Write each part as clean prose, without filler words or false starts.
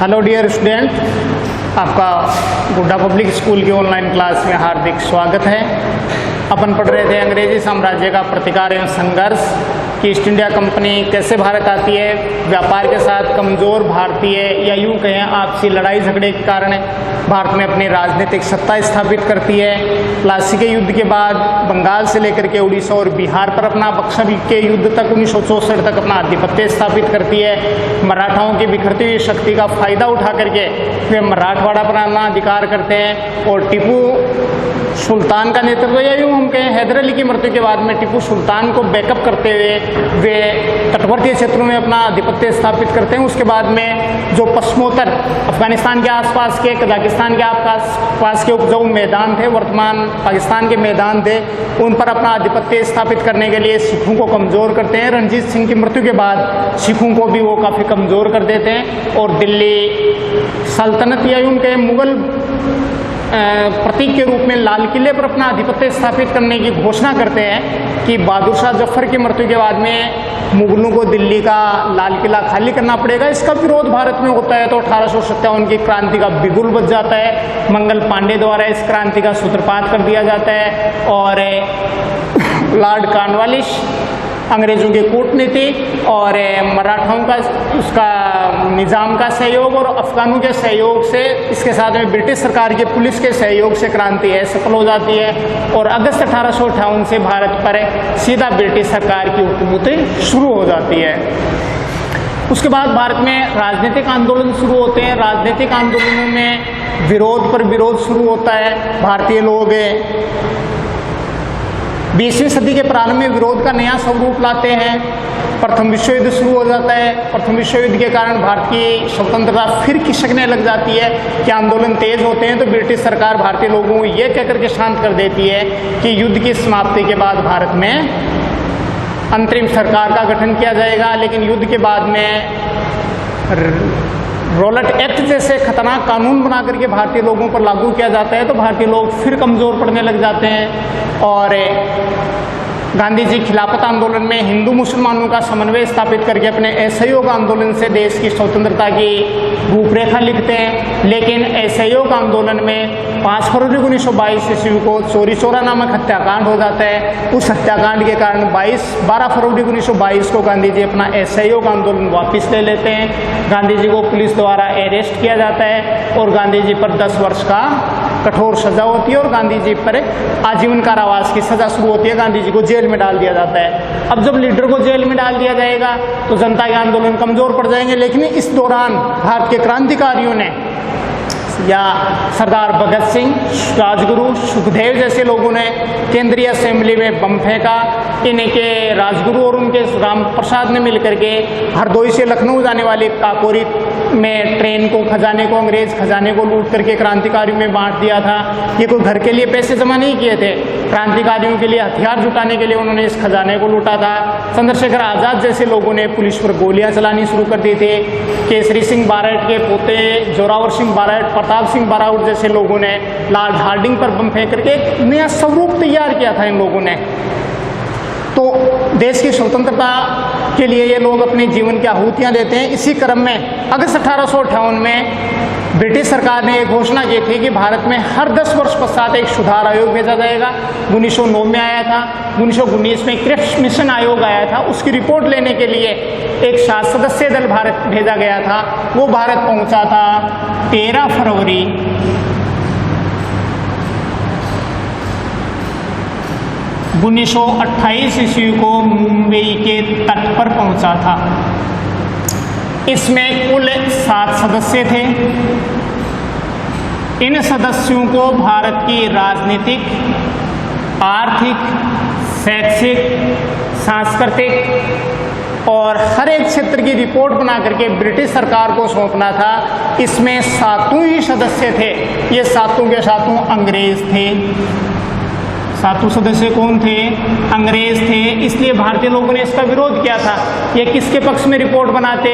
Hello dear student, आपका गुड्डा public school की ऑनलाइन क्लास में हार्दिक स्वागत है। अपन पढ़ रहे थे अंग्रेजी साम्राज्य का प्रतिकार एवं संघर्ष कि ईस्ट इंडिया कंपनी कैसे भारत आती है, व्यापार के साथ कमज़ोर भारतीय या यूँ कहें आपसी लड़ाई झगड़े के कारण भारत में अपनी राजनीतिक सत्ता स्थापित करती है। प्लासी के युद्ध के बाद बंगाल से लेकर के उड़ीसा और बिहार पर अपना बक्सर के युद्ध तक 1964 तक अपना आधिपत्य स्थापित करती है। मराठाओं की बिखरती हुई शक्ति का फायदा उठा करके वे मराठवाड़ा पर अपना अधिकार करते हैं और टीपू सुल्तान का नेतृत्व या यूँ हम कहें हैदर अली की मृत्यु के बाद में टीपू सुल्तान को बैकअप करते हुए वे तटवर्ती क्षेत्रों में अपना आधिपत्य स्थापित करते हैं। उसके बाद में जो पश्चिमोत्तर अफगानिस्तान के आसपास के, कजाकिस्तान के आसपास के उपजाऊ मैदान थे, वर्तमान पाकिस्तान के मैदान थे, उन पर अपना आधिपत्य स्थापित करने के लिए सिखों को कमज़ोर करते हैं। रणजीत सिंह की मृत्यु के बाद सिखों को भी वो काफ़ी कमज़ोर कर देते हैं और दिल्ली सल्तनत या उनके मुगल प्रतीक के रूप में लाल किले पर अपना आधिपत्य स्थापित करने की घोषणा करते हैं कि बहादुर शाह जफर की मृत्यु के बाद में मुगलों को दिल्ली का लाल किला खाली करना पड़ेगा। इसका विरोध भारत में होता है तो 1857 की क्रांति का बिगुल बज जाता है। मंगल पांडे द्वारा इस क्रांति का सूत्रपात कर दिया जाता है और लॉर्ड कॉर्नवालिस अंग्रेज़ों की कूटनीति और मराठाओं का उसका निज़ाम का सहयोग और अफगानों के सहयोग से, इसके साथ में ब्रिटिश सरकार की पुलिस के सहयोग से क्रांति है सफल हो जाती है और अगस्त 1858 से भारत पर सीधा ब्रिटिश सरकार की हुकूमत शुरू हो जाती है। उसके बाद भारत में राजनीतिक आंदोलन शुरू होते हैं। राजनीतिक आंदोलनों में विरोध पर विरोध शुरू होता है। भारतीय लोग 20वीं सदी के प्रारंभ में विरोध का नया स्वरूप लाते हैं। प्रथम विश्व युद्ध शुरू हो जाता है। प्रथम विश्व युद्ध के कारण भारत की स्वतंत्रता फिर खिसकने लग जाती है कि आंदोलन तेज होते हैं तो ब्रिटिश सरकार भारतीय लोगों को ये कहकर के शांत कर देती है कि युद्ध की समाप्ति के बाद भारत में अंतरिम सरकार का गठन किया जाएगा। लेकिन युद्ध के बाद में रॉलेट एक्ट जैसे खतरनाक कानून बना करके भारतीय लोगों पर लागू किया जाता है तो भारतीय लोग फिर कमज़ोर पड़ने लग जाते हैं और गांधी जी खिलाफत आंदोलन में हिंदू मुसलमानों का समन्वय स्थापित करके अपने असहयोग आंदोलन से देश की स्वतंत्रता की रूपरेखा लिखते हैं। लेकिन असहयोग आंदोलन में 5 फरवरी 1922 ईस्वी को चोरी चोरा नामक हत्याकांड हो जाता है। उस हत्याकांड के कारण 12 फरवरी 1922 को गांधी जी अपना असहयोग आंदोलन वापस ले लेते हैं। गांधी जी को पुलिस द्वारा अरेस्ट किया जाता है और गांधी जी पर 10 वर्ष का कठोर सजा होती है और गांधी जी पर आजीवन कारावास की सजा शुरू होती है। गांधी जी को जेल में डाल दिया जाता है। अब जब लीडर को जेल में डाल दिया जाएगा तो जनता के आंदोलन कमजोर पड़ जाएंगे। लेकिन इस दौरान भारत के क्रांतिकारियों ने या सरदार भगत सिंह, राजगुरु, सुखदेव जैसे लोगों ने केंद्रीय असेंबली में बम फेंका। इनके राजगुरु और उनके राम प्रसाद ने मिलकर के हरदोई से लखनऊ जाने वाली काकोरी में ट्रेन को, खजाने को, अंग्रेज खजाने को लूट करके क्रांतिकारियों में बांट दिया था। ये कोई घर के लिए पैसे जमा नहीं किए थे, क्रांतिकारियों के लिए हथियार जुटाने के लिए उन्होंने इस खजाने को लूटा था। चंद्रशेखर आज़ाद जैसे लोगों ने पुलिस पर गोलियां चलानी शुरू कर दी थी। केसरी सिंह बारैट के पोते जोरावर सिंह बारैट, प्रताप सिंह बाराउट जैसे लोगों ने लॉर्ड हार्डिंग पर बम फेंक करके एक नया स्वरूप तैयार किया था इन लोगों ने। तो देश की स्वतंत्रता के लिए ये लोग अपने जीवन की आहुतियां देते हैं। इसी क्रम में अगस्त 1858 में ब्रिटिश सरकार ने एक घोषणा की थी कि भारत में हर 10 वर्ष पश्चात एक सुधार आयोग भेजा जाएगा। 1909 में आया था, 1919 में क्रिप्स मिशन आयोग आया था। उसकी रिपोर्ट लेने के लिए एक 7 सदस्यीय दल भारत भेजा गया था। वो भारत पहुंचा था 13 फरवरी 1928 ईस्वी को मुंबई के तट पर पहुंचा था। इसमें कुल 7 सदस्य थे। इन सदस्यों को भारत की राजनीतिक, आर्थिक, शैक्षिक, सांस्कृतिक और हर एक क्षेत्र की रिपोर्ट बना करके ब्रिटिश सरकार को सौंपना था। इसमें 7 ही सदस्य थे। ये 7 के 7 अंग्रेज थे। 7 सदस्य कौन थे? अंग्रेज थे। इसलिए भारतीय लोगों ने इसका विरोध किया था। ये किसके पक्ष में रिपोर्ट बनाते?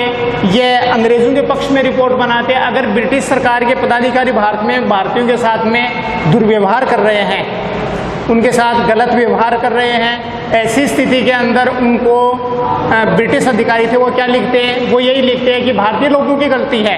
ये अंग्रेजों के पक्ष में रिपोर्ट बनाते। अगर ब्रिटिश सरकार के पदाधिकारी भारत में भारतीयों के साथ में दुर्व्यवहार कर रहे हैं, उनके साथ गलत व्यवहार कर रहे हैं, ऐसी स्थिति के अंदर उनको ब्रिटिश अधिकारी थे वो क्या लिखते हैं? वो यही लिखते हैं कि भारतीय लोगों की गलती है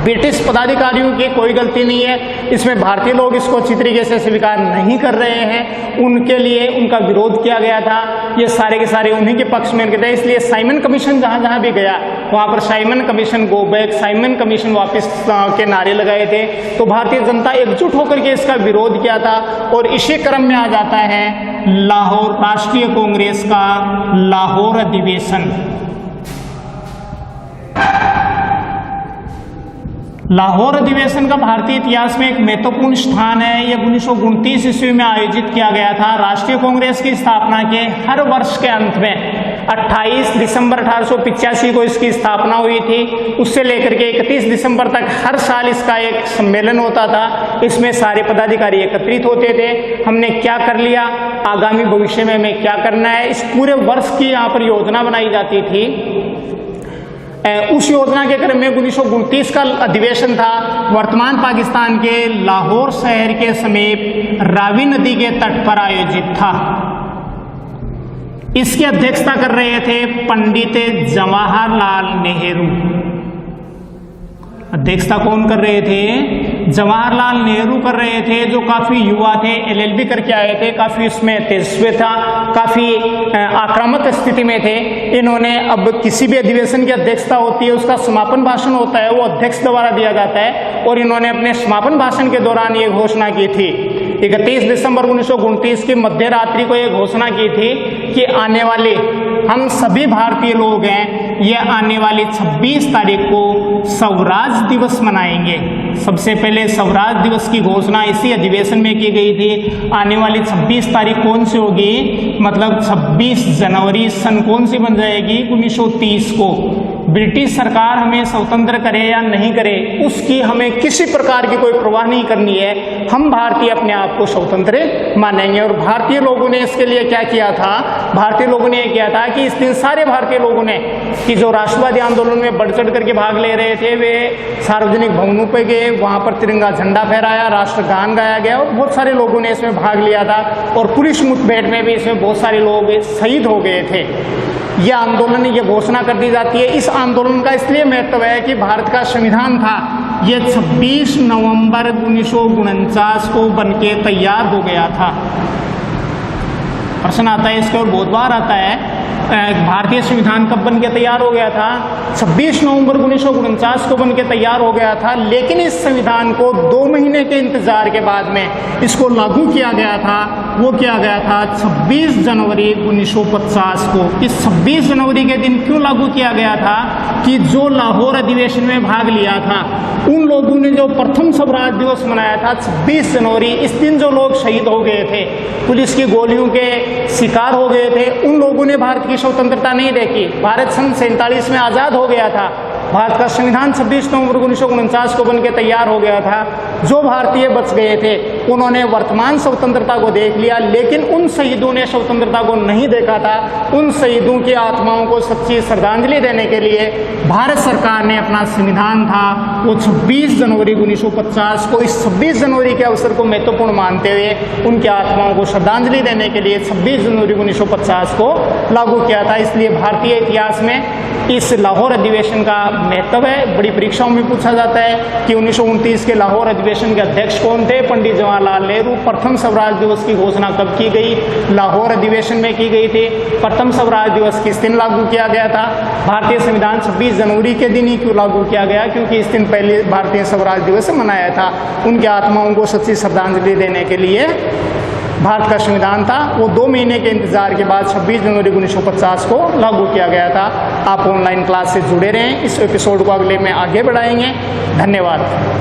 ब्रिटिश पदाधिकारियों की कोई गलती नहीं है, इसमें भारतीय लोग इसको अच्छी तरीके से स्वीकार नहीं कर रहे हैं, उनके लिए उनका विरोध किया गया था, ये सारे के सारे उन्हीं के पक्ष में थे। इसलिए साइमन कमीशन जहाँ जहाँ भी गया वहाँ पर Simon commission go back, Simon commission वापस के नारे लगाए थे। तो भारतीय जनता एकजुट होकर के इसका विरोध किया था। और इसी क्रम में आ जाता है लाहौर राष्ट्रीय कांग्रेस का लाहौर अधिवेशन। लाहौर अधिवेशन का भारतीय इतिहास में एक महत्वपूर्ण स्थान है। यह 1929 ईस्वी में आयोजित किया गया था। राष्ट्रीय कांग्रेस की स्थापना के हर वर्ष के अंत में 28 दिसंबर 1885 को इसकी स्थापना हुई थी। उससे लेकर के 31 दिसंबर तक हर साल इसका एक सम्मेलन होता था। इसमें सारे पदाधिकारी एकत्रित होते थे। हमने क्या कर लिया, आगामी भविष्य में हमें क्या करना है, इस पूरे वर्ष की यहाँ पर योजना बनाई जाती थी। उस योजना के क्रम में 1929 का अधिवेशन था। वर्तमान पाकिस्तान के लाहौर शहर के समीप रावी नदी के तट पर आयोजित था। इसकी अध्यक्षता कर रहे थे पंडित जवाहरलाल नेहरू। अध्यक्षता कौन कर रहे थे? जवाहरलाल नेहरू कर रहे थे, जो काफी युवा थे, एलएलबी करके आए थे, काफी उसमें तेजस्वी था, काफी आक्रामक स्थिति में थे। इन्होंने, अब किसी भी अधिवेशन की अध्यक्षता होती है, उसका समापन भाषण होता है, वो अध्यक्ष द्वारा दिया जाता है। और इन्होंने अपने समापन भाषण के दौरान ये घोषणा की थी, 31 दिसंबर 1929 की मध्य रात्रि को ये घोषणा की थी कि आने वाले हम सभी भारतीय लोग हैं, ये आने वाली 26 तारीख को स्वराज दिवस मनाएंगे। सबसे पहले स्वराज दिवस की घोषणा इसी अधिवेशन में की गई थी। आने वाली 26 तारीख कौन सी होगी, मतलब 26 जनवरी सन कौन सी बन जाएगी? 1930 को। ब्रिटिश सरकार हमें स्वतंत्र करे या नहीं करे, उसकी हमें किसी प्रकार की कोई परवाह नहीं करनी है। हम भारतीय अपने आप को स्वतंत्र मानेंगे। और भारतीय लोगों ने इसके लिए क्या किया था? भारतीय लोगों ने किया था कि इस दिन सारे भारतीय लोगों ने, कि जो राष्ट्रवादी आंदोलन में बढ़ चढ़ करके भाग ले रहे थे, वे सार्वजनिक भवनों पर गए, वहाँ पर तिरंगा झंडा फहराया, राष्ट्रगान गाया गया और बहुत सारे लोगों ने इसमें भाग लिया था। और पुलिस मुठभेड़ में भी इसमें बहुत सारे लोग शहीद हो गए थे। यह आंदोलन, ये घोषणा कर दी जाती है। इस आंदोलन का इसलिए महत्व है कि भारत का संविधान था, ये 26 नवंबर 1949 को बनके तैयार हो गया था। प्रश्न आता है इसके, और बहुत बार आता है, भारतीय संविधान कब बन के तैयार हो गया था? 26 नवंबर 1949 को बन के तैयार हो गया था। लेकिन इस संविधान को 2 महीने के इंतजार के बाद में इसको लागू किया गया था। वो किया गया था 26 जनवरी 1950 को। इस 26 जनवरी के दिन क्यों लागू किया गया था? कि जो लाहौर अधिवेशन में भाग लिया था, उन लोगों ने जो प्रथम स्वराज दिवस मनाया था 26 जनवरी, इस दिन जो लोग शहीद हो गए थे, पुलिस की गोलियों के शिकार हो गए थे, उन लोगों ने भारत की स्वतंत्रता नहीं देखी। भारत सन 47 में आज़ाद हो गया था। भारत का संविधान 26 नवंबर 1949 को बनके तैयार हो गया था। जो भारतीय बच गए थे उन्होंने वर्तमान स्वतंत्रता को देख लिया, लेकिन उन शहीदों ने स्वतंत्रता को नहीं देखा था। उन शहीदों की आत्माओं को सच्ची श्रद्धांजलि देने के लिए भारत सरकार ने अपना संविधान था वो 26 जनवरी 1950 को, इस 26 जनवरी के अवसर को महत्वपूर्ण मानते हुए उनकी आत्माओं को श्रद्धांजलि देने के लिए 26 जनवरी 1950 को लागू किया था। इसलिए भारतीय इतिहास में इस लाहौर अधिवेशन का महत्व है। बड़ी परीक्षाओं में पूछा जाता है कि 1929 के लाहौर अधिवेशन के अध्यक्ष कौन थे? पंडित जवाहरलाल नेहरू। प्रथम स्वराज दिवस की घोषणा कब की गई? लाहौर अधिवेशन में की गई थी। प्रथम स्वराज दिवस किस दिन लागू किया गया था? भारतीय संविधान 26 जनवरी के दिन ही क्यों लागू किया गया? क्योंकि इस दिन पहले भारतीय स्वराज दिवस मनाया था। उनकी आत्माओं को सच्ची श्रद्धांजलि देने के लिए भारत का संविधान था, वो 2 महीने के इंतजार के बाद 26 जनवरी 1950 को लागू किया गया था। आप ऑनलाइन क्लास से जुड़े रहें। इस एपिसोड को अगले में आगे बढ़ाएंगे। धन्यवाद।